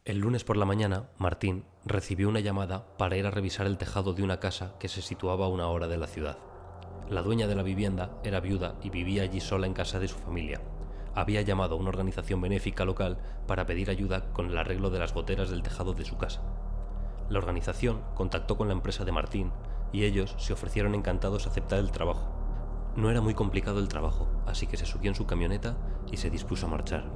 El lunes por la mañana, Martín recibió una llamada para ir a revisar el tejado de una casa que se situaba a una hora de la ciudad. La dueña de la vivienda era viuda y vivía allí sola en casa de su familia. Había llamado a una organización benéfica local para pedir ayuda con el arreglo de las goteras del tejado de su casa. La organización contactó con la empresa de Martín y ellos se ofrecieron encantados a aceptar el trabajo. No era muy complicado el trabajo, así que se subió en su camioneta y se dispuso a marchar.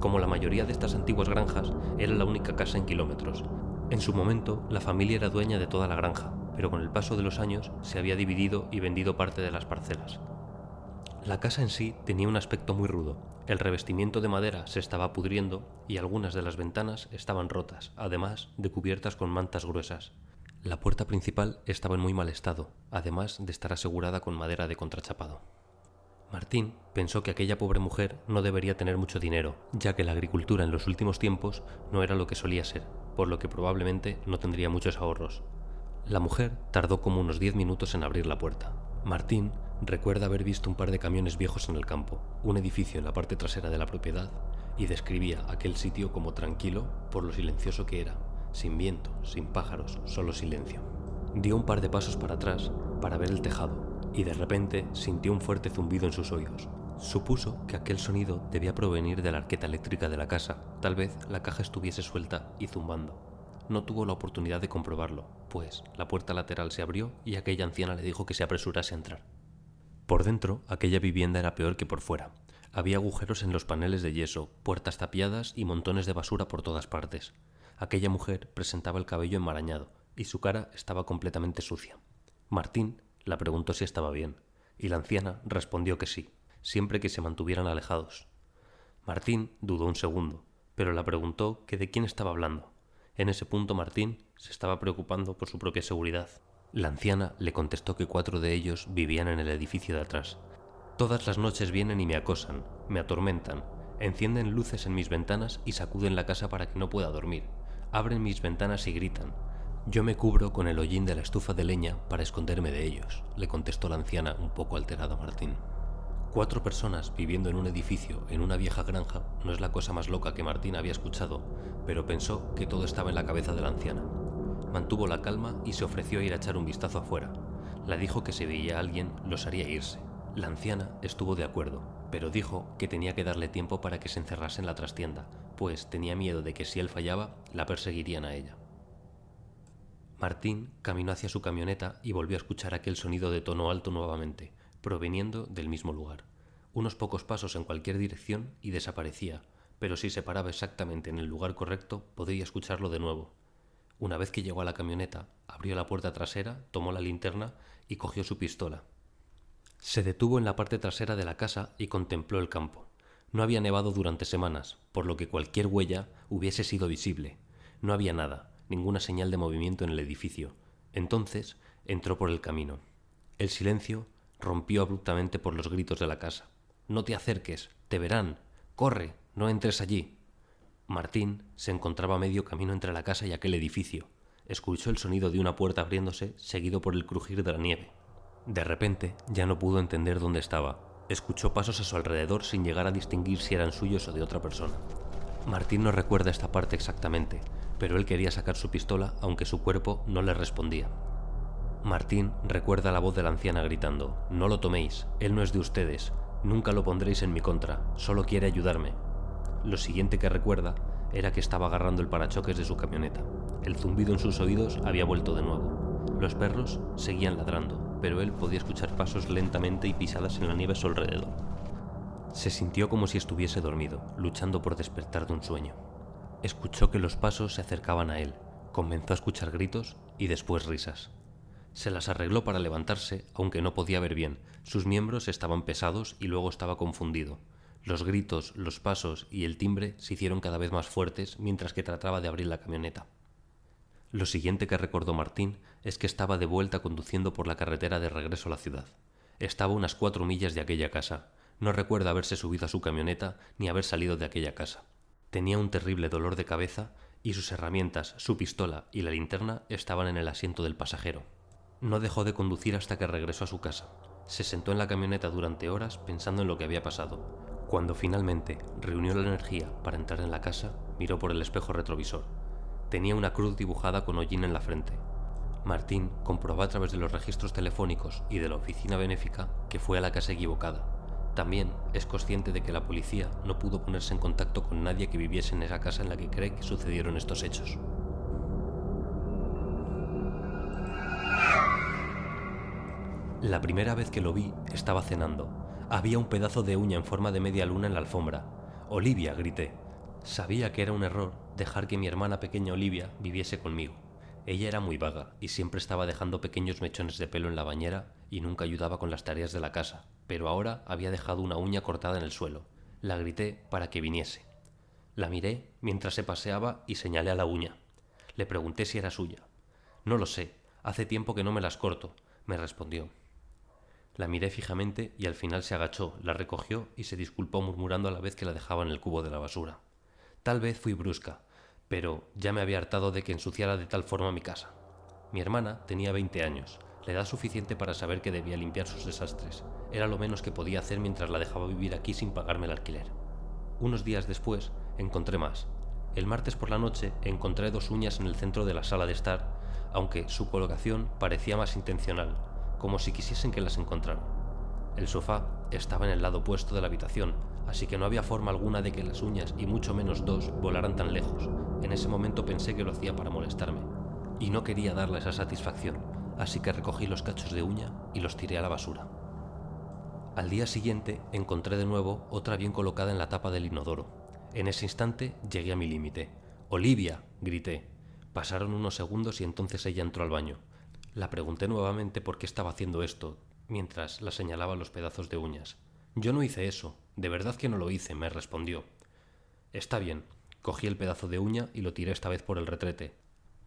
Como la mayoría de estas antiguas granjas, era la única casa en kilómetros. En su momento, la familia era dueña de toda la granja, pero con el paso de los años se había dividido y vendido parte de las parcelas. La casa en sí tenía un aspecto muy rudo. El revestimiento de madera se estaba pudriendo y algunas de las ventanas estaban rotas, además de cubiertas con mantas gruesas. La puerta principal estaba en muy mal estado, además de estar asegurada con madera de contrachapado. Martín pensó que aquella pobre mujer no debería tener mucho dinero, ya que la agricultura en los últimos tiempos no era lo que solía ser, por lo que probablemente no tendría muchos ahorros. La mujer tardó como unos 10 minutos en abrir la puerta. Martín recuerda haber visto un par de camiones viejos en el campo, un edificio en la parte trasera de la propiedad, y describía aquel sitio como tranquilo por lo silencioso que era, sin viento, sin pájaros, solo silencio. Dio un par de pasos para atrás para ver el tejado, y de repente sintió un fuerte zumbido en sus oídos. Supuso que aquel sonido debía provenir de la arqueta eléctrica de la casa. Tal vez la caja estuviese suelta y zumbando. No tuvo la oportunidad de comprobarlo, pues la puerta lateral se abrió y aquella anciana le dijo que se apresurase a entrar. Por dentro, aquella vivienda era peor que por fuera. Había agujeros en los paneles de yeso, puertas tapiadas y montones de basura por todas partes. Aquella mujer presentaba el cabello enmarañado y su cara estaba completamente sucia. Martín la preguntó si estaba bien, y la anciana respondió que sí, siempre que se mantuvieran alejados. Martín dudó un segundo, pero la preguntó que de quién estaba hablando. En ese punto Martín se estaba preocupando por su propia seguridad. La anciana le contestó que 4 de ellos vivían en el edificio de atrás. Todas las noches vienen y me acosan, me atormentan, encienden luces en mis ventanas y sacuden la casa para que no pueda dormir. Abren mis ventanas y gritan. Yo me cubro con el hollín de la estufa de leña para esconderme de ellos, le contestó la anciana un poco alterada a Martín. 4 personas viviendo en un edificio en una vieja granja no es la cosa más loca que Martín había escuchado, pero pensó que todo estaba en la cabeza de la anciana. Mantuvo la calma y se ofreció a ir a echar un vistazo afuera. Le dijo que si veía a alguien los haría irse. La anciana estuvo de acuerdo, pero dijo que tenía que darle tiempo para que se encerrase en la trastienda, pues tenía miedo de que si él fallaba, la perseguirían a ella. Martín caminó hacia su camioneta y volvió a escuchar aquel sonido de tono alto nuevamente, proveniendo del mismo lugar. Unos pocos pasos en cualquier dirección y desaparecía, pero si se paraba exactamente en el lugar correcto, podría escucharlo de nuevo. Una vez que llegó a la camioneta, abrió la puerta trasera, tomó la linterna y cogió su pistola. Se detuvo en la parte trasera de la casa y contempló el campo. No había nevado durante semanas, por lo que cualquier huella hubiese sido visible. No había nada, ninguna señal de movimiento en el edificio. Entonces entró por el camino. El silencio rompió abruptamente por los gritos de la casa. «No te acerques, te verán. Corre, no entres allí». Martín se encontraba a medio camino entre la casa y aquel edificio. Escuchó el sonido de una puerta abriéndose, seguido por el crujir de la nieve. De repente ya no pudo entender dónde estaba. Escuchó pasos a su alrededor sin llegar a distinguir si eran suyos o de otra persona. Martín no recuerda esta parte exactamente, pero él quería sacar su pistola aunque su cuerpo no le respondía. Martín recuerda la voz de la anciana gritando: «No lo toméis, él no es de ustedes, nunca lo pondréis en mi contra, solo quiere ayudarme». Lo siguiente que recuerda era que estaba agarrando el parachoques de su camioneta. El zumbido en sus oídos había vuelto de nuevo. Los perros seguían ladrando, pero él podía escuchar pasos lentamente y pisadas en la nieve a su alrededor. Se sintió como si estuviese dormido, luchando por despertar de un sueño. Escuchó que los pasos se acercaban a él, comenzó a escuchar gritos y después risas. Se las arregló para levantarse, aunque no podía ver bien. Sus miembros estaban pesados y luego estaba confundido. Los gritos, los pasos y el timbre se hicieron cada vez más fuertes mientras que trataba de abrir la camioneta. Lo siguiente que recordó Martín es que estaba de vuelta conduciendo por la carretera de regreso a la ciudad. Estaba a unas 4 millas de aquella casa. No recuerda haberse subido a su camioneta ni haber salido de aquella casa. Tenía un terrible dolor de cabeza y sus herramientas, su pistola y la linterna estaban en el asiento del pasajero. No dejó de conducir hasta que regresó a su casa. Se sentó en la camioneta durante horas pensando en lo que había pasado. Cuando finalmente reunió la energía para entrar en la casa, miró por el espejo retrovisor. Tenía una cruz dibujada con hollín en la frente. Martín comprobó a través de los registros telefónicos y de la oficina benéfica que fue a la casa equivocada. También es consciente de que la policía no pudo ponerse en contacto con nadie que viviese en esa casa en la que cree que sucedieron estos hechos. La primera vez que lo vi estaba cenando. Había un pedazo de uña en forma de media luna en la alfombra. «Olivia», grité. Sabía que era un error dejar que mi hermana pequeña Olivia viviese conmigo. Ella era muy vaga y siempre estaba dejando pequeños mechones de pelo en la bañera y nunca ayudaba con las tareas de la casa, pero ahora había dejado una uña cortada en el suelo. La grité para que viniese. La miré mientras se paseaba y señalé a la uña. Le pregunté si era suya. «No lo sé, hace tiempo que no me las corto», me respondió. La miré fijamente y al final se agachó, la recogió y se disculpó murmurando a la vez que la dejaba en el cubo de la basura. Tal vez fui brusca, pero ya me había hartado de que ensuciara de tal forma mi casa. Mi hermana tenía 20 años, la edad suficiente para saber que debía limpiar sus desastres. Era lo menos que podía hacer mientras la dejaba vivir aquí sin pagarme el alquiler. Unos días después encontré más. El martes por la noche encontré 2 uñas en el centro de la sala de estar, aunque su colocación parecía más intencional, como si quisiesen que las encontrara. El sofá estaba en el lado opuesto de la habitación, así que no había forma alguna de que las uñas, y mucho menos 2, volaran tan lejos. En ese momento pensé que lo hacía para molestarme, y no quería darle esa satisfacción, así que recogí los cachos de uña y los tiré a la basura. Al día siguiente encontré de nuevo otra bien colocada en la tapa del inodoro. En ese instante llegué a mi límite. «¡Olivia!», grité. Pasaron unos segundos y entonces ella entró al baño. La pregunté nuevamente por qué estaba haciendo esto, mientras la señalaba los pedazos de uñas. «Yo no hice eso, de verdad que no lo hice», me respondió. «Está bien». Cogí el pedazo de uña y lo tiré esta vez por el retrete.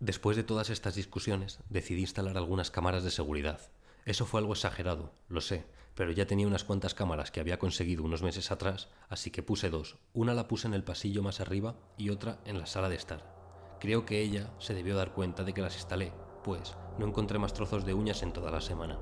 Después de todas estas discusiones, decidí instalar algunas cámaras de seguridad. Eso fue algo exagerado, lo sé, pero ya tenía unas cuantas cámaras que había conseguido unos meses atrás, así que puse 2. Una la puse en el pasillo más arriba y otra en la sala de estar. Creo que ella se debió dar cuenta de que las instalé, pues no encontré más trozos de uñas en toda la semana.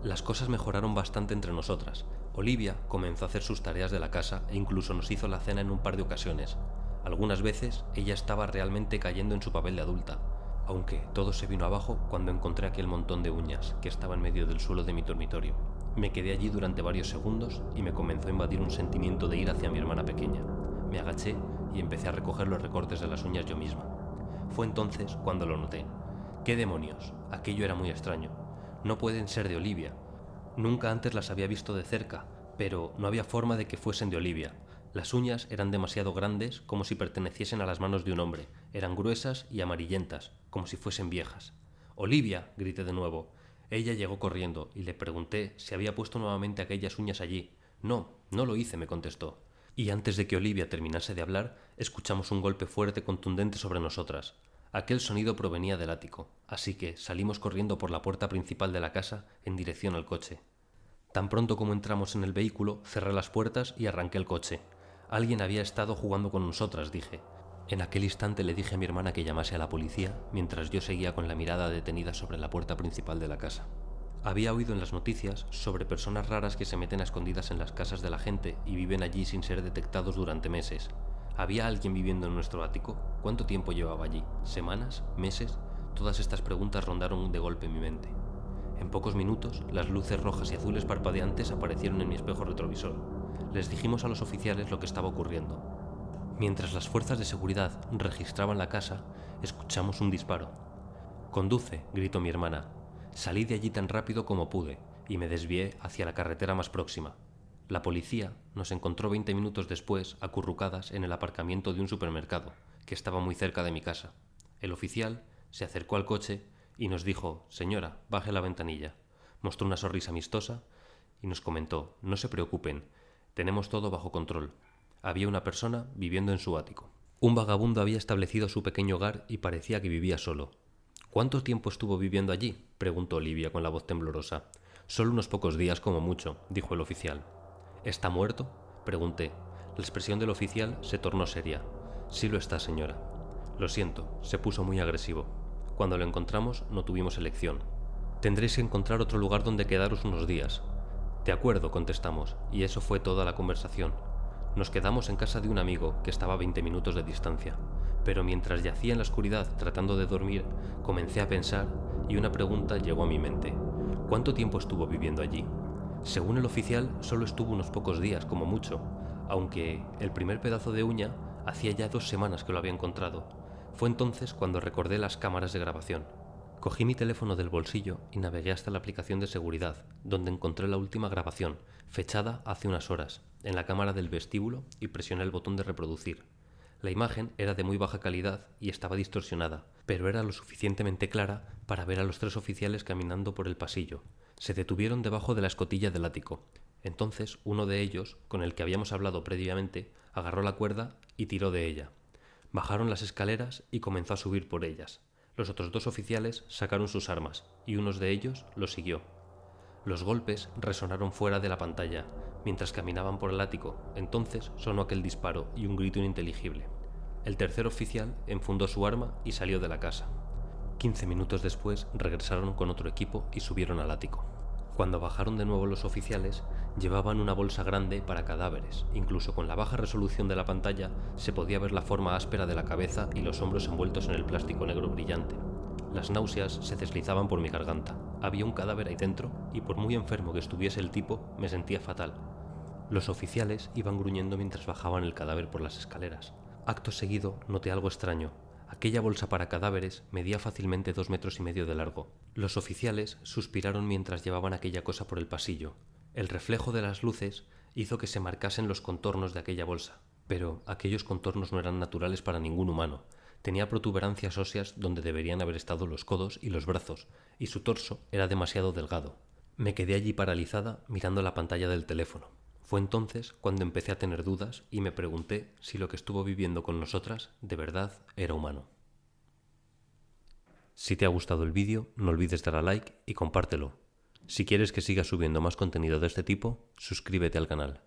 Las cosas mejoraron bastante entre nosotras. Olivia comenzó a hacer sus tareas de la casa e incluso nos hizo la cena en un par de ocasiones. Algunas veces ella estaba realmente cayendo en su papel de adulta, aunque todo se vino abajo cuando encontré aquel montón de uñas que estaba en medio del suelo de mi dormitorio. Me quedé allí durante varios segundos y me comenzó a invadir un sentimiento de ira hacia mi hermana pequeña. Me agaché y empecé a recoger los recortes de las uñas yo misma. Fue entonces cuando lo noté. «¿Qué demonios?». Aquello era muy extraño. No pueden ser de Olivia. Nunca antes las había visto de cerca, pero no había forma de que fuesen de Olivia. Las uñas eran demasiado grandes, como si perteneciesen a las manos de un hombre. Eran gruesas y amarillentas, como si fuesen viejas. «¡Olivia!», grité de nuevo. Ella llegó corriendo y le pregunté si había puesto nuevamente aquellas uñas allí. «No, no lo hice», me contestó. Y antes de que Olivia terminase de hablar, escuchamos un golpe fuerte contundente sobre nosotras. Aquel sonido provenía del ático, así que salimos corriendo por la puerta principal de la casa en dirección al coche. Tan pronto como entramos en el vehículo, cerré las puertas y arranqué el coche. «Alguien había estado jugando con nosotras», dije. En aquel instante le dije a mi hermana que llamase a la policía, mientras yo seguía con la mirada detenida sobre la puerta principal de la casa. Había oído en las noticias sobre personas raras que se meten a escondidas en las casas de la gente y viven allí sin ser detectados durante meses. ¿Había alguien viviendo en nuestro ático? ¿Cuánto tiempo llevaba allí? ¿Semanas? ¿Meses? Todas estas preguntas rondaron de golpe en mi mente. En pocos minutos, las luces rojas y azules parpadeantes aparecieron en mi espejo retrovisor. Les dijimos a los oficiales lo que estaba ocurriendo. Mientras las fuerzas de seguridad registraban la casa, escuchamos un disparo. «Conduce», gritó mi hermana. Salí de allí tan rápido como pude y me desvié hacia la carretera más próxima. La policía nos encontró 20 minutos después acurrucadas en el aparcamiento de un supermercado, que estaba muy cerca de mi casa. El oficial se acercó al coche y nos dijo: «Señora, baje la ventanilla». Mostró una sonrisa amistosa y nos comentó: «No se preocupen, tenemos todo bajo control». Había una persona viviendo en su ático. Un vagabundo había establecido su pequeño hogar y parecía que vivía solo. «¿Cuánto tiempo estuvo viviendo allí?», preguntó Olivia con la voz temblorosa. «Solo unos pocos días como mucho», dijo el oficial. «¿Está muerto?», pregunté. La expresión del oficial se tornó seria. «Sí lo está, señora». «Lo siento», se puso muy agresivo. Cuando lo encontramos no tuvimos elección. «Tendréis que encontrar otro lugar donde quedaros unos días». «De acuerdo», contestamos, y eso fue toda la conversación. Nos quedamos en casa de un amigo que estaba a 20 minutos de distancia, pero mientras yacía en la oscuridad tratando de dormir, comencé a pensar y una pregunta llegó a mi mente. ¿Cuánto tiempo estuvo viviendo allí? Según el oficial, solo estuvo unos pocos días, como mucho, aunque el primer pedazo de uña hacía ya 2 semanas que lo había encontrado. Fue entonces cuando recordé las cámaras de grabación. Cogí mi teléfono del bolsillo y navegué hasta la aplicación de seguridad, donde encontré la última grabación, fechada hace unas horas, en la cámara del vestíbulo, y presioné el botón de reproducir. La imagen era de muy baja calidad y estaba distorsionada, pero era lo suficientemente clara para ver a los 3 oficiales caminando por el pasillo. Se detuvieron debajo de la escotilla del ático. Entonces uno de ellos, con el que habíamos hablado previamente, agarró la cuerda y tiró de ella. Bajaron las escaleras y comenzó a subir por ellas. Los otros 2 oficiales sacaron sus armas y uno de ellos los siguió. Los golpes resonaron fuera de la pantalla mientras caminaban por el ático. Entonces sonó aquel disparo y un grito ininteligible. El tercer oficial enfundó su arma y salió de la casa. 15 minutos después regresaron con otro equipo y subieron al ático. Cuando bajaron de nuevo los oficiales, llevaban una bolsa grande para cadáveres. Incluso con la baja resolución de la pantalla se podía ver la forma áspera de la cabeza y los hombros envueltos en el plástico negro brillante. Las náuseas se deslizaban por mi garganta. Había un cadáver ahí dentro y por muy enfermo que estuviese el tipo, me sentía fatal. Los oficiales iban gruñendo mientras bajaban el cadáver por las escaleras. Acto seguido noté algo extraño. Aquella bolsa para cadáveres medía fácilmente 2,5 metros de largo. Los oficiales suspiraron mientras llevaban aquella cosa por el pasillo. El reflejo de las luces hizo que se marcasen los contornos de aquella bolsa, pero aquellos contornos no eran naturales para ningún humano. Tenía protuberancias óseas donde deberían haber estado los codos y los brazos, y su torso era demasiado delgado. Me quedé allí paralizada mirando la pantalla del teléfono. Fue entonces cuando empecé a tener dudas y me pregunté si lo que estuvo viviendo con nosotras de verdad era humano. Si te ha gustado el vídeo, no olvides dar a like y compártelo. Si quieres que siga subiendo más contenido de este tipo, suscríbete al canal.